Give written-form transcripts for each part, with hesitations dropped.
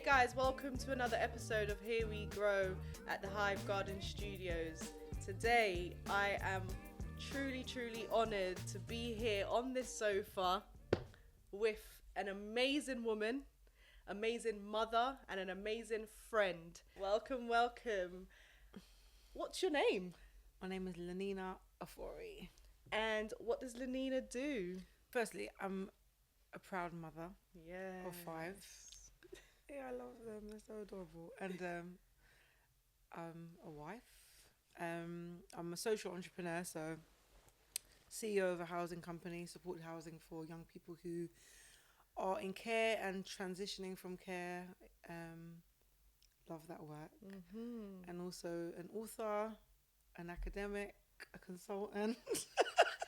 guys, welcome to another episode of Here We Grow at the Hive Garden Studios. Today I am truly honoured to be here on this sofa with an amazing woman, amazing mother and an amazing friend. Welcome. What's your name? My name is Lennina Ofori. And what does Lennina do? Firstly, I'm a proud mother Yeah. of 5. Yeah, I love them. They're so adorable. And I'm a wife. I'm a social entrepreneur, so CEO of a housing company, support housing for young people who are in care and transitioning from care. Love that work. Mm-hmm. And also an author, an academic, a consultant.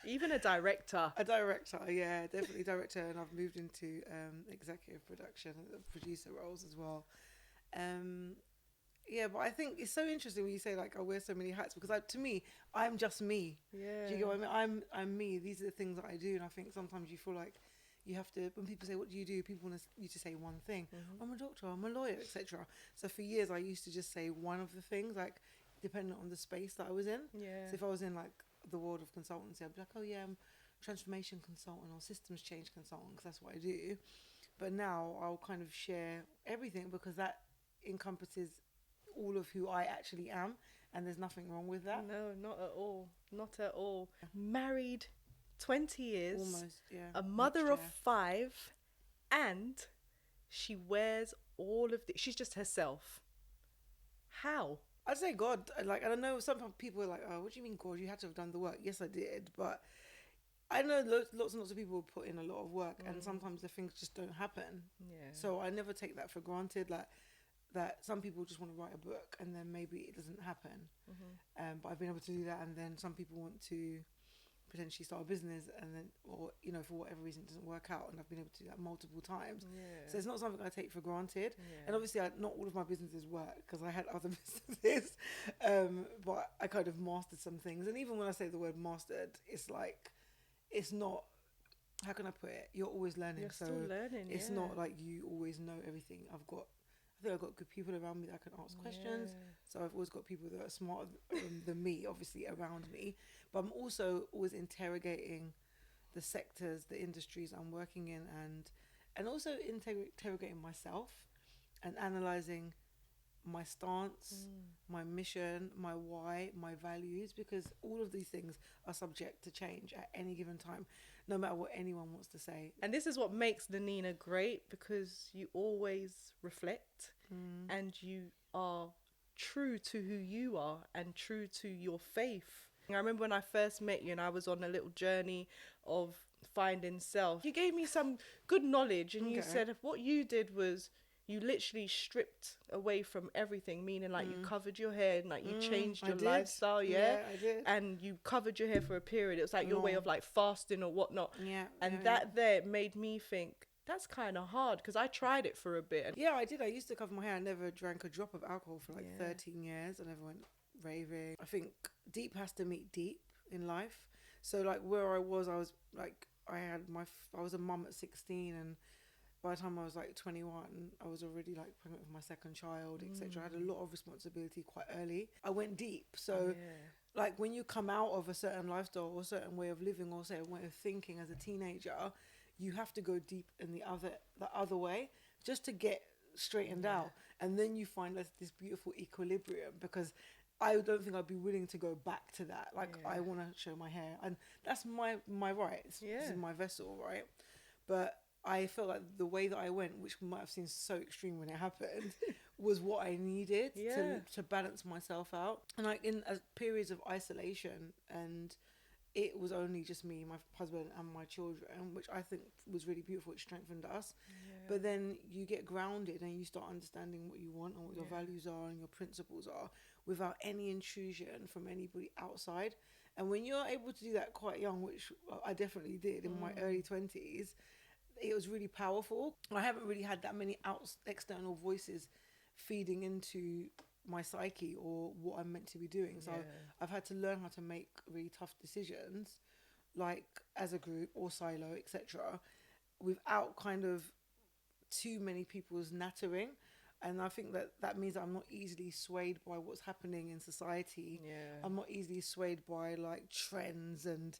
Even a director. A director, yeah, definitely director. And I've moved into executive production, producer roles as well. Yeah, but I think it's so interesting when you say like I wear so many hats because to me, I'm just me. Yeah. Do you get what I mean? I'm me. These are the things that I do, and I think sometimes you feel like you have to. When people say, "What do you do?" People want you to say one thing. Mm-hmm. I'm a doctor. I'm a lawyer, etc. So for years, I used to just say one of the things, like depending on the space that I was in. Yeah. So if I was in like the world of consultancy, I'd be like, "Oh yeah, I'm transformation consultant or systems change consultant," because that's what I do. But now I'll kind of share everything because that encompasses all of who I actually am, and there's nothing wrong with that. No, not at all. Not at all. Married 20 years. Almost, yeah. A mother of Yeah. 5, and she wears all of the. She's just herself. How? I'd say God. Like, I don't know. Some people are like, "Oh, what do you mean, God? You had to have done the work." Yes, I did, but I know lots and lots of people put in a lot of work, and sometimes the things just don't happen. Yeah. So I never take that for granted. Like that, some people just want to write a book, and then maybe it doesn't happen. Mm-hmm. But I've been able to do that, and then some people want to potentially start a business, and then, or for whatever reason, it doesn't work out, and I've been able to do that multiple times. Yeah. So it's not something I take for granted. Yeah. And obviously, not all of my businesses work because I had other businesses, but I kind of mastered some things. And even when I say the word mastered, it's like, it's not. How can I put it? You're always learning. You're so still learning. it's not like you always know everything. I think I've got good people around me that I can ask questions. So I've always got people that are smarter than me, obviously, around me. But I'm also always interrogating the sectors, the industries I'm working in, and also interrogating myself and analysing my stance, my mission, my why, my values, because all of these things are subject to change at any given time, no matter what anyone wants to say. And this is what makes Lennina great, because you always reflect and you are true to who you are and true to your faith. I remember when I first met you and I was on a little journey of finding self. You gave me some good knowledge, and you said what you did was you literally stripped away from everything, meaning like you covered your hair and like you changed your lifestyle, Yeah, I did. and you covered your hair for a period. It was like your way of like fasting or whatnot. Yeah. And that there made me think that's kind of hard, because I tried it for a bit. Yeah, I did. I used to cover my hair. I never drank a drop of alcohol for like 13 years. I never went raving. I think deep has to meet deep in life. So like where I was like, I was a mum at 16, and by the time I was like 21, I was already like pregnant with my second child, etc. I had a lot of responsibility quite early. I went deep. So like when you come out of a certain lifestyle or a certain way of living or a certain way of thinking as a teenager, you have to go deep in the other way just to get straightened out. And then you find this beautiful equilibrium, because I don't think I'd be willing to go back to that. Like I want to show my hair, and that's my right. This is my vessel, right? But I felt like the way that I went, which might have seemed so extreme when it happened, was what I needed to balance myself out. And like in periods of isolation, and it was only just me, my husband and my children, which I think was really beautiful. It strengthened us. But then you get grounded and you start understanding what you want and what your values are and your principles are, without any intrusion from anybody outside. And when you're able to do that quite young, which I definitely did in my early 20s, it was really powerful. I haven't really had that many external voices feeding into my psyche or what I'm meant to be doing. So I've had to learn how to make really tough decisions, like as a group or silo, etc., without kind of too many people's nattering. And I think that that means I'm not easily swayed by what's happening in society. Yeah. I'm not easily swayed by like trends and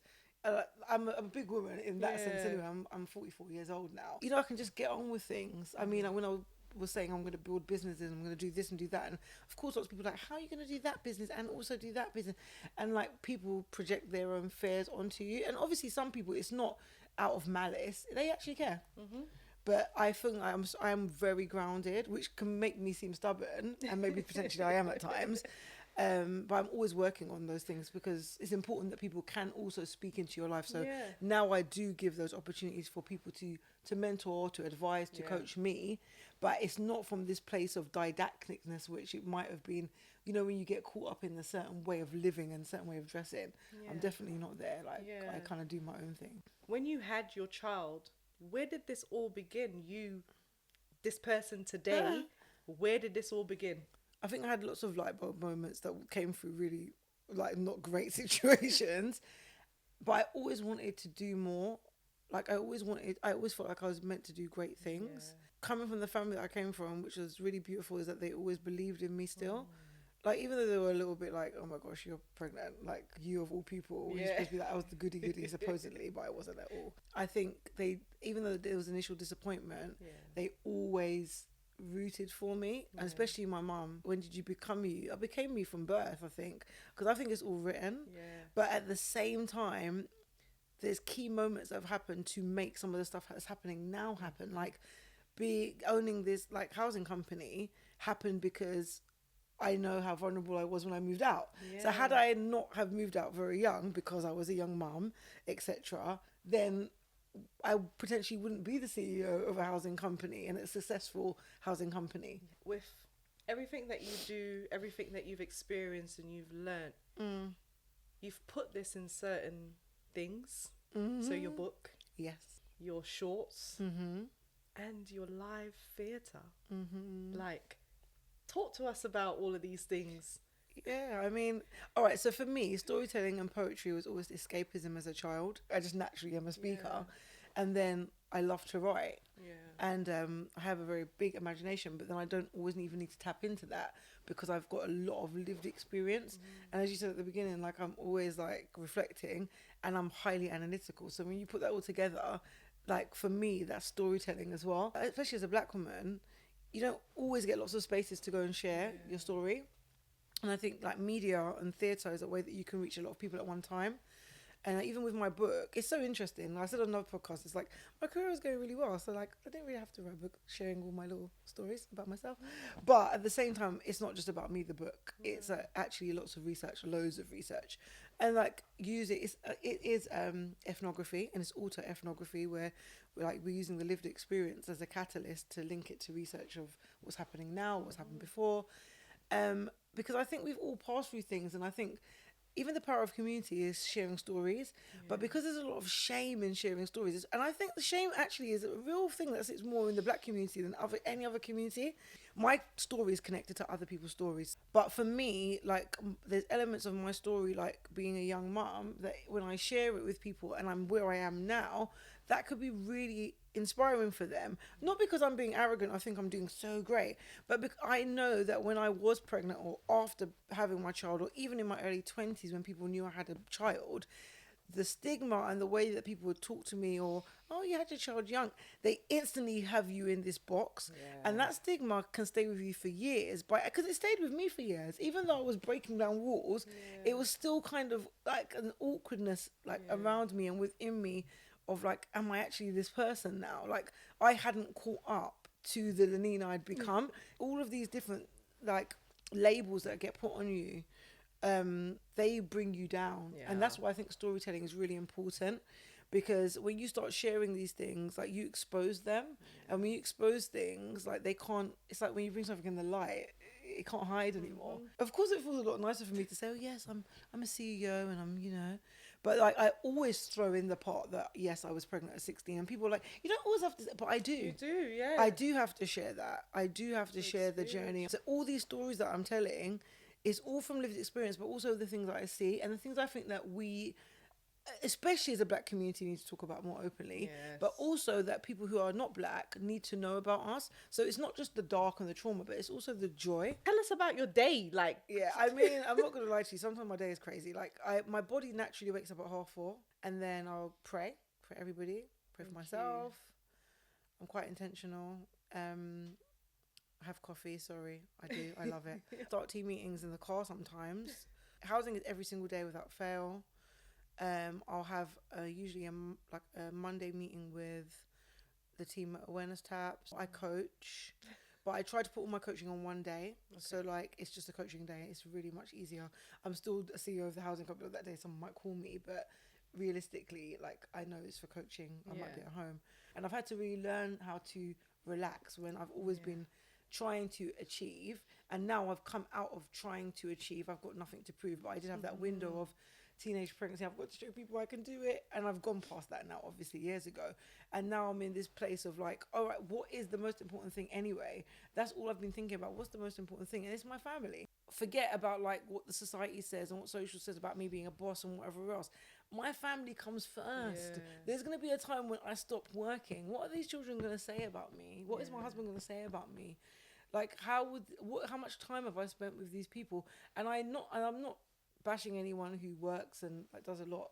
I'm a big woman in that sense Yeah. anyway. I'm 44 years old now. You know, I can just get on with things. I mean, when I was saying I'm going to build businesses, I'm going to do this and do that, and of course lots of people are like, how are you going to do that business and also do that business? And like people project their own fears onto you, and obviously some people, it's not out of malice, they actually care. But I think I'm very grounded, which can make me seem stubborn, and maybe potentially I am at times. But I'm always working on those things because it's important that people can also speak into your life. So Yeah. now I do give those opportunities for people to mentor, to advise, to Yeah. coach me. But it's not from this place of didacticness, which it might have been, you know, when you get caught up in a certain way of living and certain way of dressing. I'm Yeah. definitely not there. Like, Yeah. I kind of do my own thing. When you had your child, where did this all begin? This person today, where did this all begin? I think I had lots of light bulb moments that came through really like not great situations, but I always wanted to do more. Like I always felt like I was meant to do great things. Yeah. Coming from the family that I came from, which was really beautiful, is that they always believed in me still. Like even though they were a little bit like, oh my gosh, you're pregnant, like you of all people, you're supposed to be like, I was the goody goody supposedly, but I wasn't at all. I think they, even though there was initial disappointment, they always rooted for me, and especially my mum. When did you become you? I became me from birth, I think, because I think it's all written. But at the same time, there's key moments that have happened to make some of the stuff that's happening now happen. Like owning this like housing company happened because I know how vulnerable I was when I moved out. So had I not have moved out very young because I was a young mum, etc., then I potentially wouldn't be the CEO of a housing company and a successful housing company. With everything that you do, everything that you've experienced and you've learnt, you've put this in certain things. So your book, yes, your shorts, and your live theatre. Like, talk to us about all of these things. Yeah, I mean, all right, so for me, storytelling and poetry was always escapism as a child. I just naturally am a speaker. And then I love to write. And I have a very big imagination, but then I don't always even need to tap into that because I've got a lot of lived experience. And as you said at the beginning, like I'm always like reflecting and I'm highly analytical. So when you put that all together, like for me, that's storytelling as well. Especially as a black woman, you don't always get lots of spaces to go and share your story. And I think like media and theatre is a way that you can reach a lot of people at one time. And even with my book, it's so interesting. I said on another podcast, it's like my career is going really well. So like I didn't really have to write a book sharing all my little stories about myself. But at the same time, it's not just about me, the book. It's actually lots of research, loads of research. And like it is ethnography, and it's auto ethnography where we're using the lived experience as a catalyst to link it to research of what's happening now, what's happened before. Because I think we've all passed through things, and I think even the power of community is sharing stories, but because there's a lot of shame in sharing stories, and I think the shame actually is a real thing that sits more in the black community than any other community. My story is connected to other people's stories, but for me, like there's elements of my story, like being a young mum, that when I share it with people and I'm where I am now, that could be really inspiring for them. Not because I'm being arrogant, I think I'm doing so great, but because I know that when I was pregnant or after having my child, or even in my early 20s when people knew I had a child, the stigma and the way that people would talk to me, or oh, you had your child young, they instantly have you in this box. And that stigma can stay with you for years, but because it stayed with me for years, even though I was breaking down walls, it was still kind of like an awkwardness like around me and within me of like, am I actually this person now? Like I hadn't caught up to the Lennina I'd become. All of these different like labels that get put on you, they bring you down. And that's why I think storytelling is really important, because when you start sharing these things, like you expose them, and when you expose things, like they can't, it's like when you bring something in the light, it can't hide anymore. Of course it feels a lot nicer for me to say, oh yes, I'm a CEO and I'm, you know, but like I always throw in the part that yes, I was pregnant at 16, and people are like, you don't always have to, but I do. You do, yeah. I do have to share that. I do have to share the journey. So all these stories that I'm telling is all from lived experience, but also the things that I see and the things I think that we especially as a black community, need to talk about more openly. Yes. But also that people who are not black need to know about us. So it's not just the dark and the trauma, but it's also the joy. Tell us about your day. Like, Yeah, I mean, I'm not gonna lie to you. Sometimes my day is crazy. Like, my body naturally wakes up at 4:30, and then I'll pray for everybody, pray for myself. I'm quite intentional. I have coffee. Sorry, I do. I love it. Start team meetings in the car sometimes. Housing is every single day without fail. I'll have usually a Monday meeting with the team at Awareness Taps. I coach, but I try to put all my coaching on one day. Okay. So like it's just a coaching day. It's really much easier. I'm still a CEO of the housing company that day. Someone might call me, but realistically, like I know it's for coaching. I might be at home, and I've had to really learn how to relax when I've always been trying to achieve, and now I've come out of trying to achieve. I've got nothing to prove, but I did have that window of teenage pregnancy. I've got to show people I can do it, and I've gone past that now, obviously years ago, and now I'm in this place of like, all right, what is the most important thing anyway? That's all I've been thinking about. What's the most important thing? And it's my family. Forget about like what the society says and what social says about me being a boss and whatever else. My family comes first. There's going to be a time when I stop working. What are these children going to say about me? What is my husband going to say about me? Like, how much time have I spent with these people? And I'm not bashing anyone who works and like does a lot.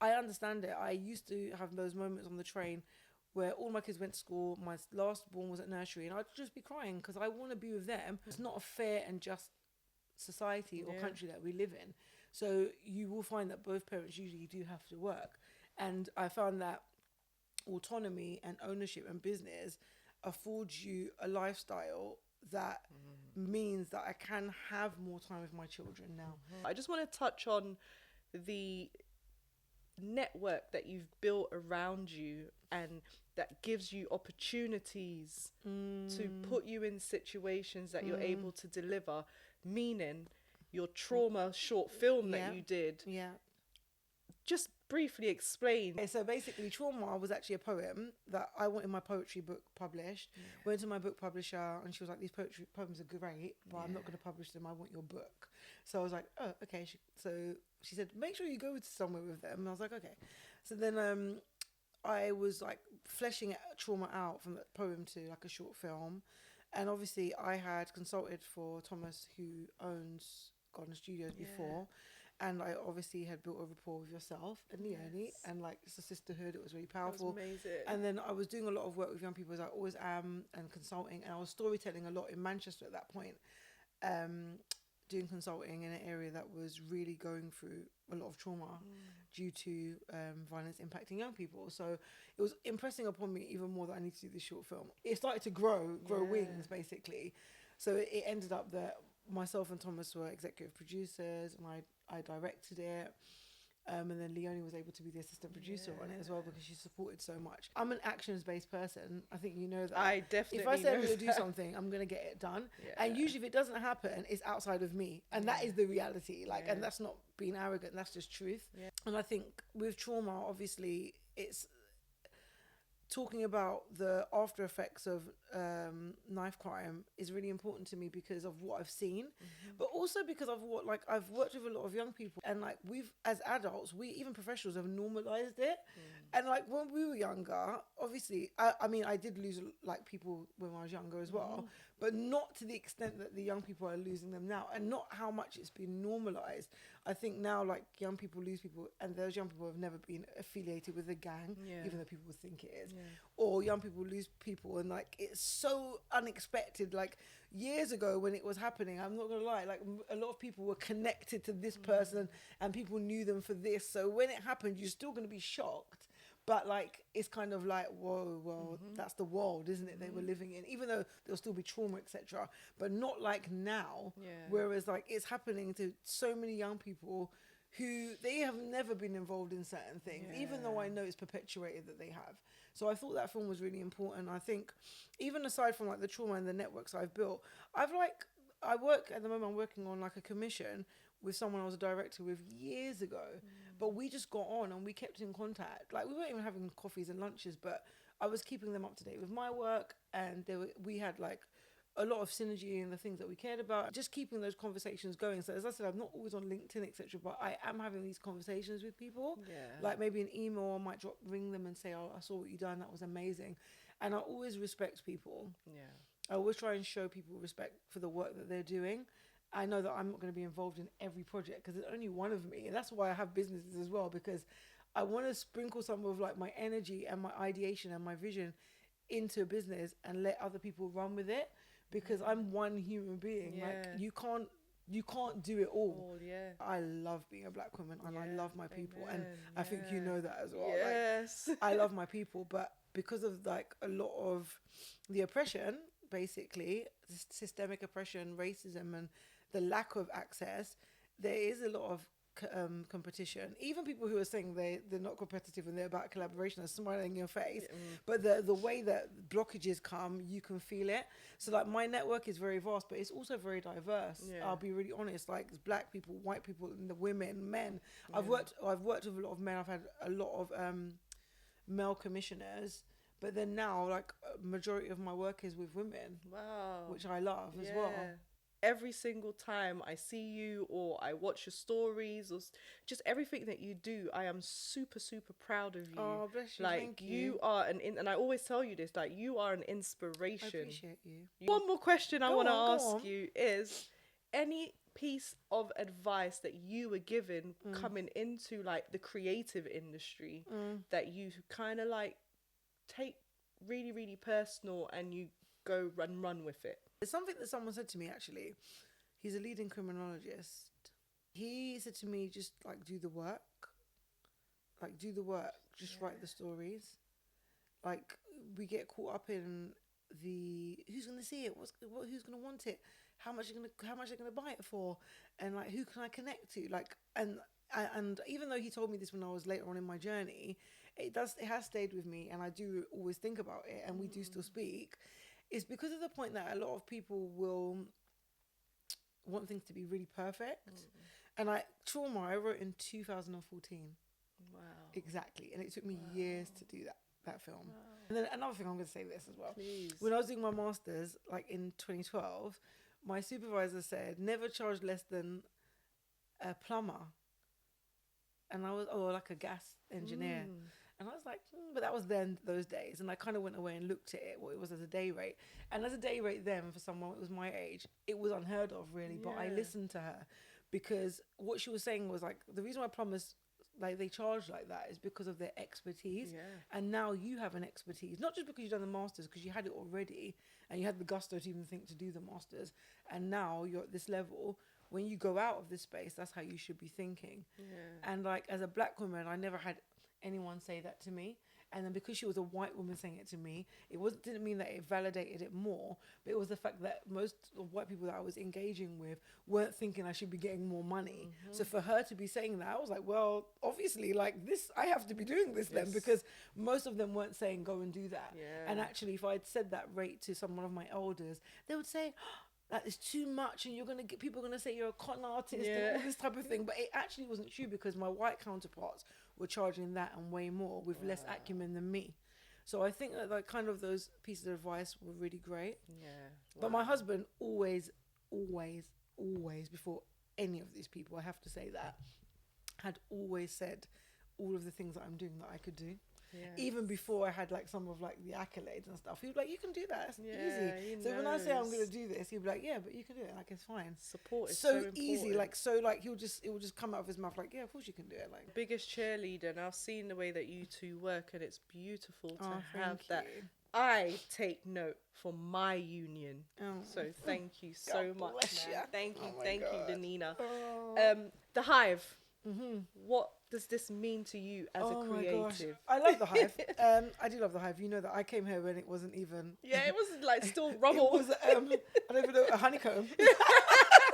I understand it. I used to have those moments on the train where all my kids went to school. My last born was at nursery, and I'd just be crying because I want to be with them. It's not a fair and just society or country that we live in. So you will find that both parents usually do have to work. And I found that autonomy and ownership and business affords you a lifestyle that means that I can have more time with my children now. I just want to touch on the network that you've built around you and that gives you opportunities to put you in situations that you're able to deliver, meaning your trauma short film that you did. Yeah. Just briefly explain. Okay, so basically Trauma was actually a poem that I wanted my poetry book published. Went to my book publisher and she was like, these poetry poems are great, but I'm not going to publish them. I want your book. So I was like, oh, okay. So she said, make sure you go somewhere with them. And I was like, okay. So then I was like fleshing Trauma out from that poem to like a short film. And obviously I had consulted for Thomas, who owns Garden Studios before. And I obviously had built a rapport with yourself and Leonie, and like it's a sisterhood. It was really powerful. That was amazing. And then I was doing a lot of work with young people, as I always am, and consulting. And I was storytelling a lot in Manchester at that point, doing consulting in an area that was really going through a lot of trauma due to violence impacting young people. So it was impressing upon me even more that I need to do this short film. It started to grow wings basically. So it ended up that myself and Thomas were executive producers, and I directed it, and then Leonie was able to be the assistant producer on it as well because she supported so much. I'm an actions-based person. I think you know that. I definitely if I say I'm know going to do something, I'm going to get it done. And usually if it doesn't happen, it's outside of me, and that is the reality. Like, and that's not being arrogant, that's just truth. And I think with trauma, obviously it's talking about the after effects of knife crime is really important to me because of what I've seen, but also because of what, like, I've worked with a lot of young people, and like we've, as adults, we even professionals have normalized it. And like when we were younger, obviously I mean I did lose like people when I was younger as well, but not to the extent that the young people are losing them now, and not how much it's been normalized. I think now like young people lose people, and those young people have never been affiliated with a gang, even though people think it is. Or young people lose people, and like it's so unexpected. Like years ago when it was happening, I'm not gonna lie, like a lot of people were connected to this person and people knew them for this. So when it happened, you're still gonna be shocked. But like it's kind of like, whoa, well, that's the world, isn't it? They were living in, even though there'll still be trauma, etc. But not like now. Whereas like it's happening to so many young people who they have never been involved in certain things, even though I know it's perpetuated that they have. So I thought that film was really important. I think even aside from like the trauma and the networks I've built, I work at the moment, I'm working on like a commission with someone I was a director with years ago, but we just got on and we kept in contact. Like we weren't even having coffees and lunches, but I was keeping them up to date with my work, and we had like a lot of synergy in the things that we cared about, just keeping those conversations going. So as I said, I'm not always on LinkedIn, etc., but I am having these conversations with people. Like maybe an email, I might ring them and say, oh, I saw what you done, that was amazing. And I always respect people. I always try and show people respect for the work that they're doing. I know that I'm not going to be involved in every project because there's only one of me, and that's why I have businesses as well, because I want to sprinkle some of like my energy and my ideation and my vision into a business and let other people run with it, because I'm one human being. Like you can't do it all. I love being a black woman and I love my people, and I think you know that as well. Yes. Like, I love my people, but because of like a lot of the oppression, basically systemic oppression, racism, and the lack of access, there is a lot of competition. Even people who are saying they're not competitive and they're about collaboration are smiling in your face, but the way that blockages come, you can feel it. So like my network is very vast, but it's also very diverse. I'll be really honest, like there's black people, white people, and the women, men. I've worked with a lot of men. I've had a lot of male commissioners, but then now like a majority of my work is with women. Which I love as well. Every single time I see you or I watch your stories or just everything that you do, I am super, super proud of you. Oh, bless you. Like, thank you are and I always tell you this, like, you are an inspiration. I appreciate you. One more question I want to ask you is, any piece of advice that you were given coming into like the creative industry that you kind of like take really, really personal and you go run with it? It's something that someone said to me, actually. He's a leading criminologist. He said to me, just like do the work. Like do the work. Just write the stories. Like we get caught up in the who's gonna see it, who's gonna want it, how much they're gonna buy it for, and like who can I connect to? Like and even though he told me this when I was later on in my journey, it has stayed with me, and I do always think about it, and we do still speak. It's because of the point that a lot of people will want things to be really perfect. And Trauma, I wrote in 2014. Wow. Exactly. And it took me years to do that film. And then another thing, I'm going to say this as well. Please. When I was doing my master's, like in 2012, my supervisor said, never charge less than a plumber. And I was, like a gas engineer. And I was like, but that was then those days. And I kind of went away and looked at it, what it was as a day rate. And as a day rate then, for someone that was my age, it was unheard of, really. But I listened to her because what she was saying was like, the reason why plumbers, like they charge like that is because of their expertise. And now you have an expertise, not just because you've done the masters, because you had it already and you had the gusto to even think to do the masters. And now you're at this level. When you go out of this space, that's how you should be thinking. And like as a black woman, I never had anyone say that to me. And then because she was a white woman saying it to me, didn't mean that it validated it more, but it was the fact that most of white people that I was engaging with weren't thinking I should be getting more money. So for her to be saying that, I was like, well, obviously, like this, I have to be doing this then, because most of them weren't saying go and do that. And actually, if I'd said that rate to some of my elders, they would say, that is too much, and people are gonna say you're a con artist and all this type of thing. But it actually wasn't true, because my white counterparts were charging that and way more with less acumen than me. So I think that like kind of those pieces of advice were really great. But my husband always before any of these people, I have to say that, had always said all of the things that I'm doing that I could do. Even before I had like some of like the accolades and stuff, he was like, you can do that, it's easy. So when I say I'm gonna do this, he'd be like, yeah, but you can do it, like it's fine. Support is so easy, like it will just come out of his mouth like, yeah, of course you can do it. Like biggest cheerleader, and I've seen the way that you two work, and it's beautiful to have that. You. I take note for my union. So thank you so much, man. Thank you, Lennina. The Hive. What does this mean to you as a creative? I love the Hive. I do love the Hive. You know that I came here when it wasn't even. Yeah, it was like still rubble. It was I don't even know, a honeycomb.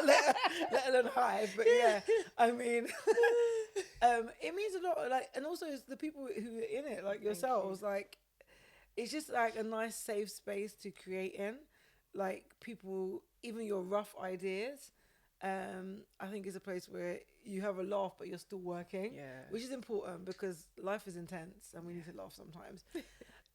let alone a hive. But yeah, I mean, it means a lot. Like, and also it's the people who are in it, like yourselves. Like, it's just like a nice safe space to create in. Like people, even your rough ideas. I think it's a place where you have a laugh, but you're still working, which is important because life is intense and we need to laugh sometimes.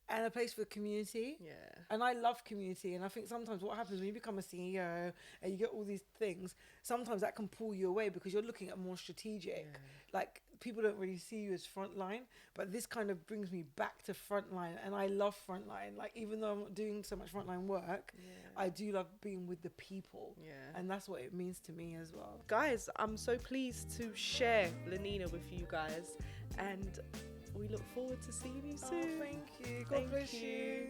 and a place for community. Yeah. And I love community. And I think sometimes what happens when you become a CEO and you get all these things, sometimes that can pull you away because you're looking at more strategic. Yeah. Like, people don't really see you as frontline, but this kind of brings me back to frontline. And I love frontline. Like, even though I'm not doing so much frontline work, I do love being with the people. Yeah. And that's what it means to me as well. Guys, I'm so pleased to share Lennina with you guys, and we look forward to seeing you soon. Oh, thank you. God bless you.